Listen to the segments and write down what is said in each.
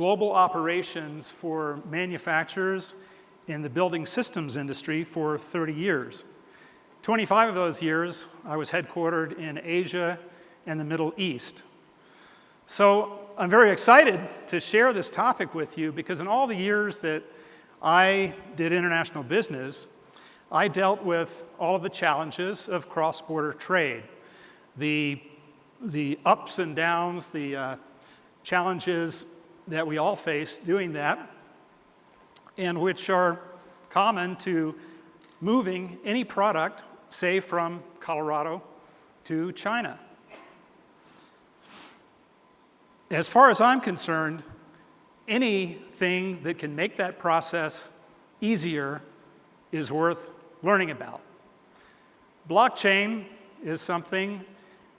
global operations for manufacturers in the building systems industry for 30 years. 25 of those years, I was headquartered in Asia and the Middle East. So I'm very excited to share this topic with you because in all the years that I did international business, I dealt with all of the challenges of cross-border trade. The ups and downs, the challenges that we all face doing that, and which are common to moving any product, say from Colorado to China. As far as I'm concerned, anything that can make that process easier is worth learning about. Blockchain is something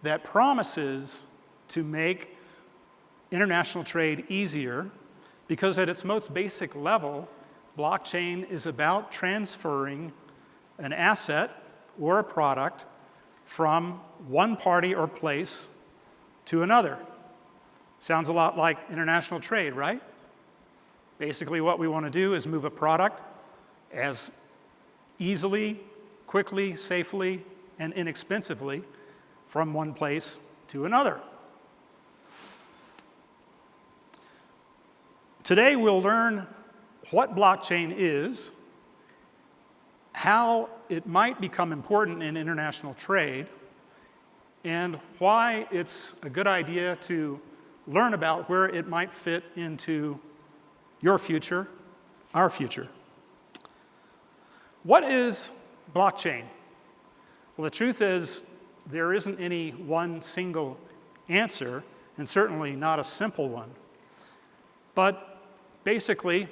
that promises to make international trade easier because at its most basic level, blockchain is about transferring an asset or a product from one party or place to another. Sounds a lot like international trade, right? Basically, what we want to do is move a product as easily, quickly, safely, and inexpensively from one place to another. Today, we'll learn what blockchain is, how it might become important in international trade, and why it's a good idea to learn about where it might fit into your future, our future. What is blockchain? Well, the truth is there isn't any one single answer, and certainly not a simple one. But basically,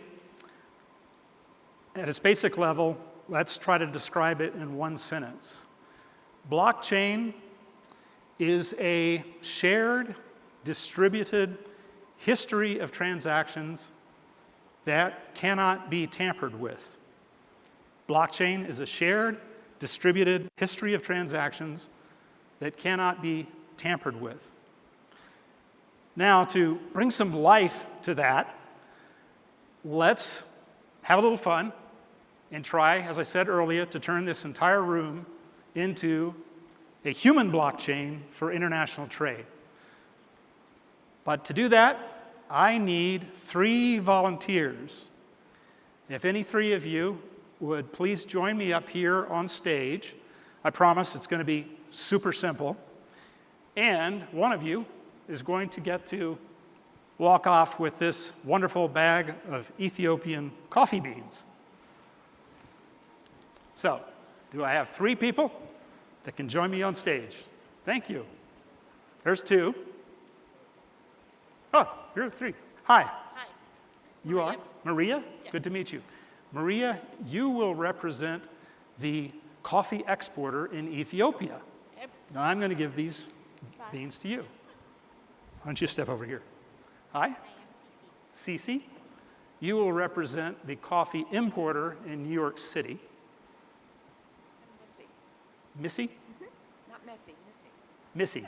at its basic level, let's try to describe it in one sentence. Blockchain is a shared, distributed history of transactions that cannot be tampered with. Blockchain is a shared, distributed history of transactions that cannot be tampered with. Now, to bring some life to that, let's have a little fun and try, as I said earlier, to turn this entire room into a human blockchain for international trade. But to do that, I need 3 volunteers. If any 3 of you would please join me up here on stage. I promise it's going to be super simple. And one of you is going to get to walk off with this wonderful bag of Ethiopian coffee beans. So, do I have 3 people that can join me on stage? Thank you. There's 2. Oh, you're 3. Hi. Hi. You Maria. are? Maria? Yes. Good to meet you. Maria, you will represent the coffee exporter in Ethiopia. Okay. Now I'm going to give these beans to you. Why don't you step over here? Hi. I am Cece. Cece, you will represent the coffee importer in New York City. I'm Missy. Missy? Not Messy, Missy. Missy,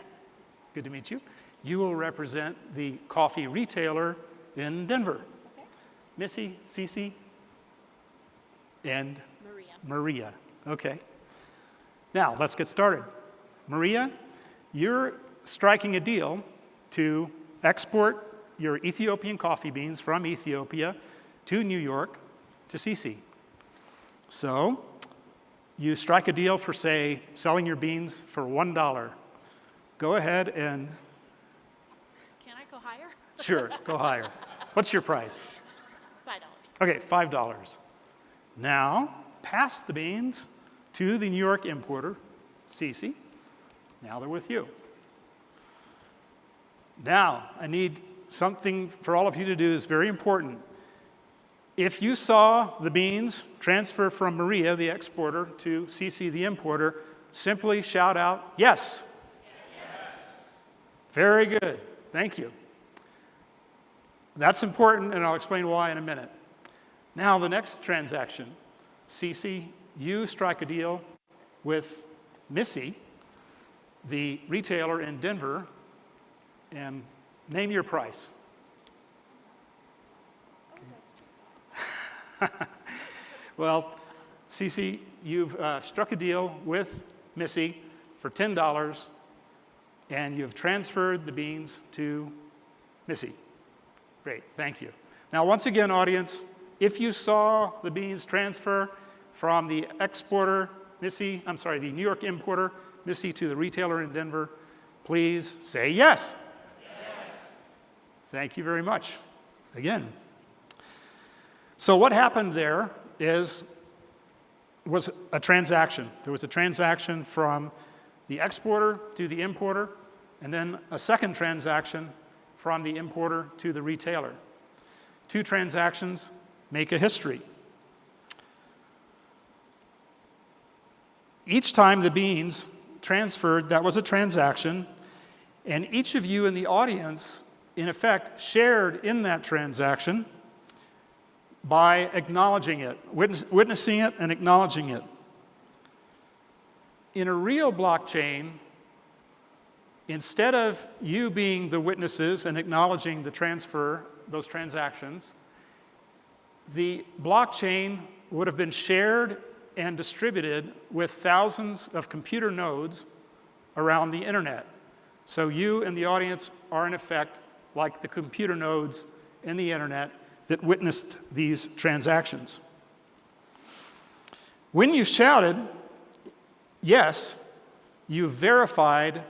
good to meet you. You will represent the coffee retailer in Denver. Okay. Missy, Cece, and Maria. Maria. Okay. Now, let's get started. Maria, you're striking a deal to export your Ethiopian coffee beans from Ethiopia to New York to Cece. So, you strike a deal for, say, selling your beans for $1. Go ahead and... Can I go higher? Sure, go higher. What's your price? $5. Okay, $5. Now, pass the beans to the New York importer, Cece. Now they're with you. Now, I need something for all of you to do that's very important. If you saw the beans transfer from Maria, the exporter, to Cece, the importer, simply shout out, yes. Yes. Very good. Thank you. That's important, and I'll explain why in a minute. Now, the next transaction. Cece, you strike a deal with Missy, the retailer in Denver, and name your price. Well, Cece, you've struck a deal with Missy for $10, and you've transferred the beans to Missy. Great, thank you. Now, once again, audience, if you saw the beans transfer from the exporter, Missy, the New York importer, Missy, to the retailer in Denver, please say yes. Yes. Thank you very much. Again. So what happened there was a transaction. There was a transaction from the exporter to the importer, and then a second transaction from the importer to the retailer. Two transactions make a history. Each time the beans transferred, that was a transaction, and each of you in the audience, in effect, shared in that transaction by acknowledging it, witnessing it and acknowledging it. In a real blockchain, instead of you being the witnesses and acknowledging the transfer, those transactions, the blockchain would have been shared and distributed with thousands of computer nodes around the internet. So you and the audience are in effect like the computer nodes in the internet that witnessed these transactions. When you shouted, yes, you verified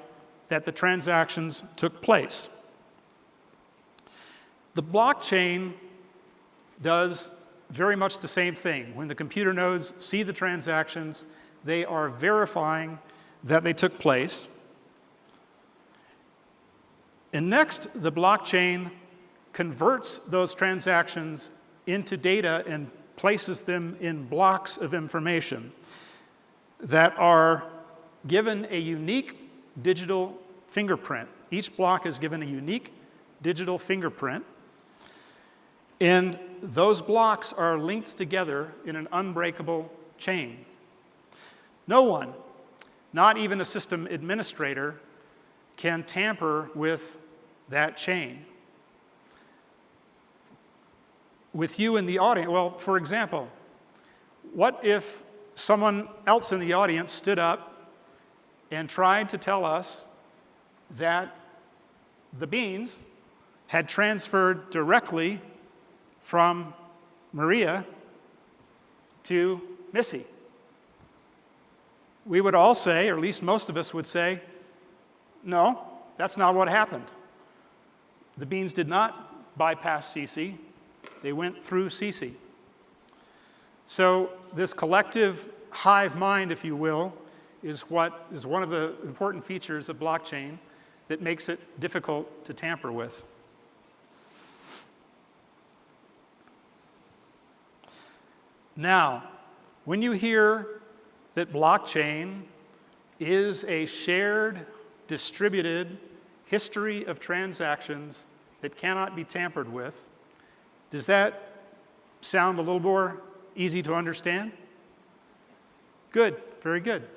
that the transactions took place. The blockchain does very much the same thing. When the computer nodes see the transactions, they are verifying that they took place. And next, the blockchain converts those transactions into data and places them in blocks of information that are given a unique digital fingerprint. Each block is given a unique digital fingerprint, and those blocks are linked together in an unbreakable chain. No one, not even a system administrator, can tamper with that chain. With you in the audience, well, for example, what if someone else in the audience stood up and tried to tell us that the beans had transferred directly from Maria to Missy? We would all say, or at least most of us would say, no, that's not what happened. The beans did not bypass Cece. They went through Cece. So this collective hive mind, if you will, is one of the important features of blockchain that makes it difficult to tamper with. Now, when you hear that blockchain is a shared, distributed history of transactions that cannot be tampered with, does that sound a little more easy to understand? Good, very good.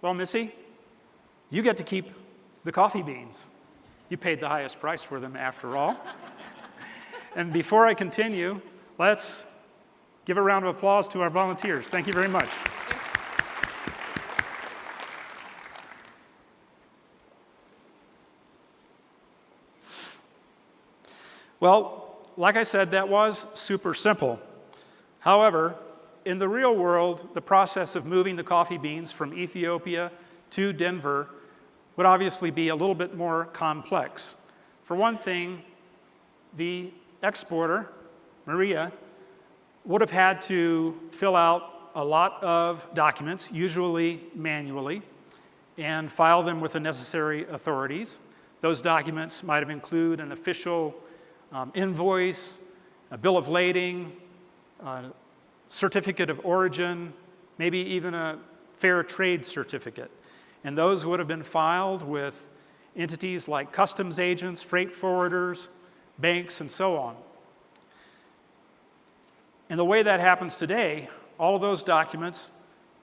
Well, Missy, you get to keep the coffee beans. You paid the highest price for them after all. And before I continue, let's give a round of applause to our volunteers. Thank you very much. Well, like I said, that was super simple. However, in the real world, the process of moving the coffee beans from Ethiopia to Denver would obviously be a little bit more complex. For one thing, the exporter, Maria, would have had to fill out a lot of documents, usually manually, and file them with the necessary authorities. Those documents might have included an official invoice, a bill of lading, a certificate of origin, maybe even a fair trade certificate. And those would have been filed with entities like customs agents, freight forwarders, banks, and so on. And the way that happens today, all of those documents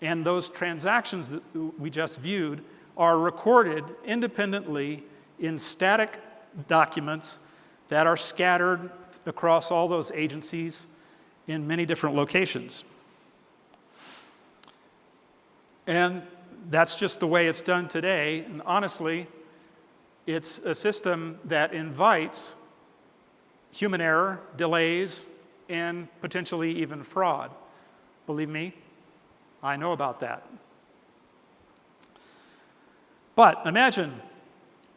and those transactions that we just viewed are recorded independently in static documents that are scattered across all those agencies in many different locations. And that's just the way it's done today. And honestly, it's a system that invites human error, delays, and potentially even fraud. Believe me, I know about that. But imagine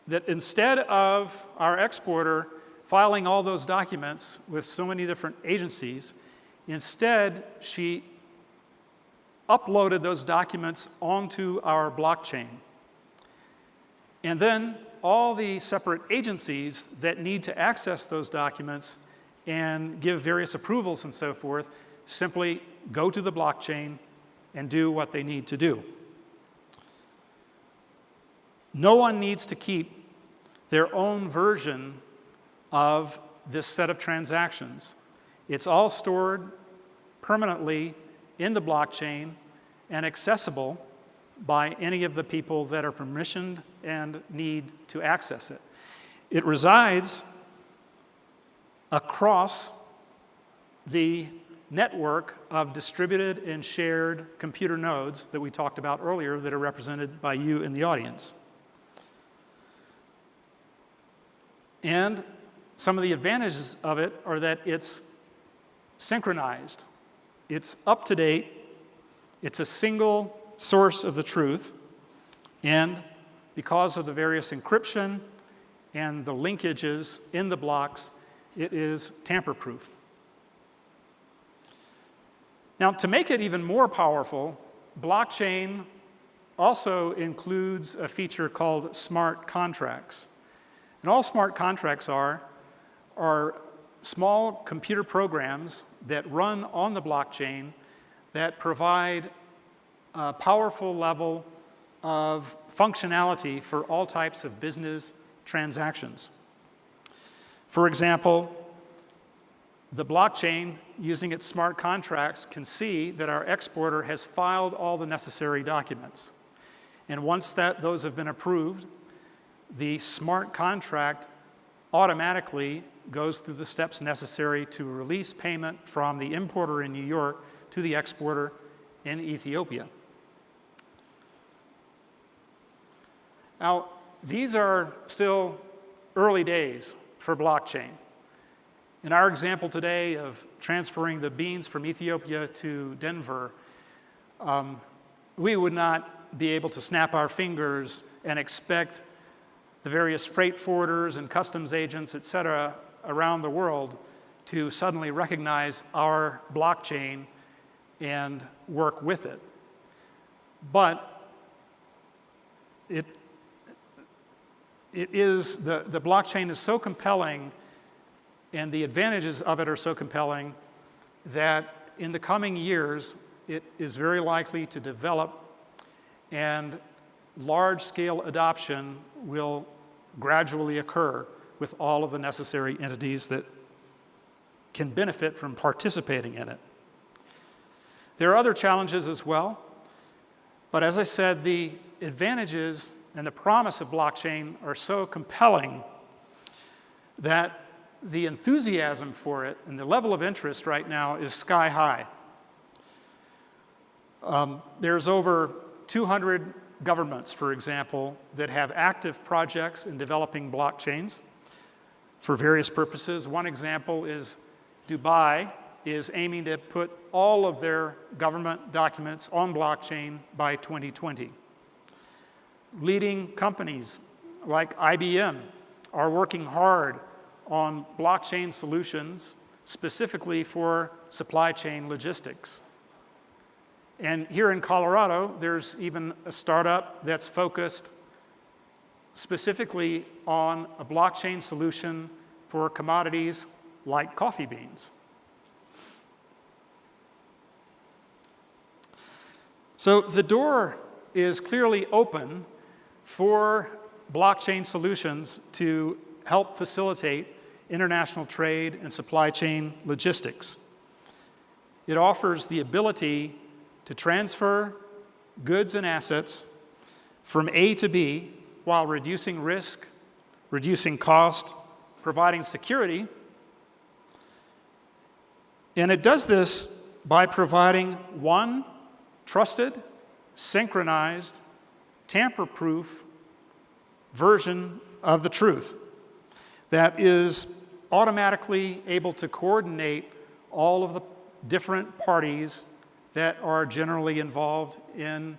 that instead of our exporter filing all those documents with so many different agencies, instead she uploaded those documents onto our blockchain. And then all the separate agencies that need to access those documents and give various approvals and so forth simply go to the blockchain and do what they need to do. No one needs to keep their own version of this set of transactions. It's all stored permanently in the blockchain and accessible by any of the people that are permissioned and need to access it. It resides across the network of distributed and shared computer nodes that we talked about earlier that are represented by you in the audience. And some of the advantages of it are that it's synchronized, it's up to date, it's a single source of the truth, and because of the various encryption and the linkages in the blocks, it is tamper-proof. Now, to make it even more powerful, blockchain also includes a feature called smart contracts. And all smart contracts are small computer programs that run on the blockchain that provide a powerful level of functionality for all types of business transactions. For example, the blockchain, using its smart contracts, can see that our exporter has filed all the necessary documents. And once those have been approved, the smart contract automatically goes through the steps necessary to release payment from the importer in New York to the exporter in Ethiopia. Now, these are still early days for blockchain. In our example today of transferring the beans from Ethiopia to Denver, we would not be able to snap our fingers and expect the various freight forwarders and customs agents, et cetera, around the world to suddenly recognize our blockchain and work with it. But the blockchain is so compelling and the advantages of it are so compelling that in the coming years, it is very likely to develop and large-scale adoption will gradually occur with all of the necessary entities that can benefit from participating in it. There are other challenges as well, but as I said, the advantages and the promise of blockchain are so compelling that the enthusiasm for it and the level of interest right now is sky high. There's over 200 governments, for example, that have active projects in developing blockchains for various purposes. One example is Dubai is aiming to put all of their government documents on blockchain by 2020. Leading companies like IBM are working hard on blockchain solutions specifically for supply chain logistics. And here in Colorado, there's even a startup that's focused specifically on a blockchain solution for commodities like coffee beans. So the door is clearly open for blockchain solutions to help facilitate international trade and supply chain logistics. It offers the ability to transfer goods and assets from A to B while reducing risk, reducing cost, providing security. And it does this by providing one trusted synchronized, tamper-proof version of the truth that is automatically able to coordinate all of the different parties that are generally involved in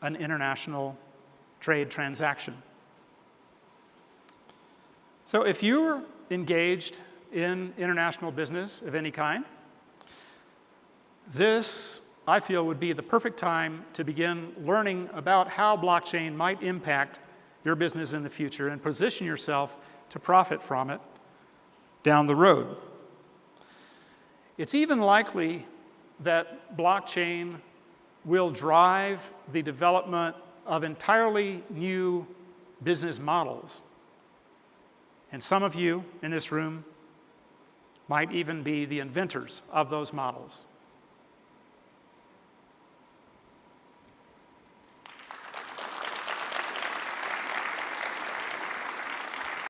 an international trade transaction. So if you're engaged in international business of any kind, this, I feel, would be the perfect time to begin learning about how blockchain might impact your business in the future and position yourself to profit from it down the road. It's even likely that blockchain will drive the development of entirely new business models. And some of you in this room might even be the inventors of those models.